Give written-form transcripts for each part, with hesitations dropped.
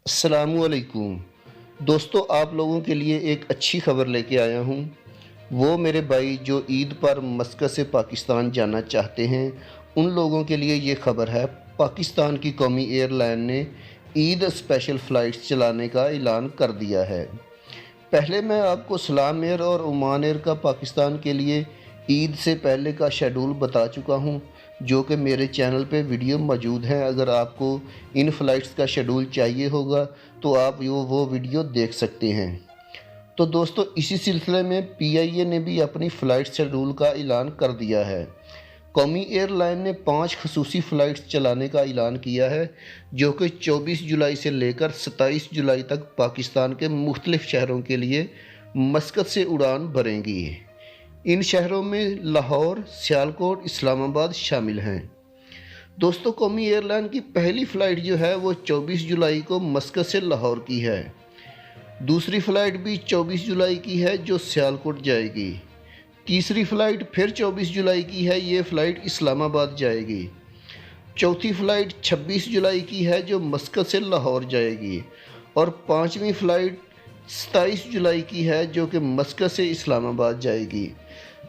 अस्सलामुअलैकुम दोस्तों, आप लोगों के लिए एक अच्छी खबर लेके आया हूँ। वो मेरे भाई जो ईद पर मस्कत से पाकिस्तान जाना चाहते हैं, उन लोगों के लिए ये खबर है। पाकिस्तान की कौमी एयरलाइन ने ईद स्पेशल फ़्लाइट्स चलाने का ऐलान कर दिया है। पहले मैं आपको सलाम एयर और ओमान एयर का पाकिस्तान के लिए ईद से पहले का शेड्यूल बता चुका हूँ, जो कि मेरे चैनल पे वीडियो मौजूद है। अगर आपको इन फ़्लाइट्स का शेड्यूल चाहिए होगा तो आप वो वीडियो देख सकते हैं। तो दोस्तों, इसी सिलसिले में पीआईए ने भी अपनी फ़्लाइट शेड्यूल का ऐलान कर दिया है। कौमी एयरलाइन ने 5 खसूसी फ़्लाइट्स चलाने का ऐलान किया है, जो कि 24 जुलाई से लेकर 27 जुलाई तक पाकिस्तान के मुख्तलिफ़ शहरों के लिए मस्कत से उड़ान भरेंगी। इन शहरों में लाहौर, सियालकोट, इस्लामाबाद शामिल हैं। दोस्तों, कौमी एयरलाइन की पहली फ़्लाइट जो है वो 24 जुलाई को मस्कत से लाहौर की है। दूसरी फ़्लाइट भी 24 जुलाई की है जो सियालकोट जाएगी। तीसरी फ़्लाइट फिर 24 जुलाई की है, ये फ़्लाइट इस्लामाबाद जाएगी। चौथी फ़्लाइट 26 जुलाई की है जो मस्कत से लाहौर जाएगी। और पाँचवीं फ़्लाइट 27 जुलाई की है जो कि मस्कत से इस्लामाबाद जाएगी।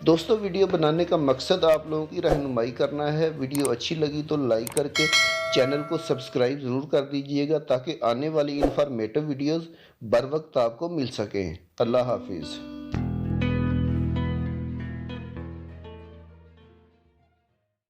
दोस्तों, वीडियो बनाने का मकसद आप लोगों की रहनुमाई करना है। वीडियो अच्छी लगी तो लाइक करके चैनल को सब्सक्राइब ज़रूर कर दीजिएगा, ताकि आने वाली इन्फॉर्मेटिव वीडियोज़ बर वक्त आपको मिल सकें। अल्लाह हाफिज़।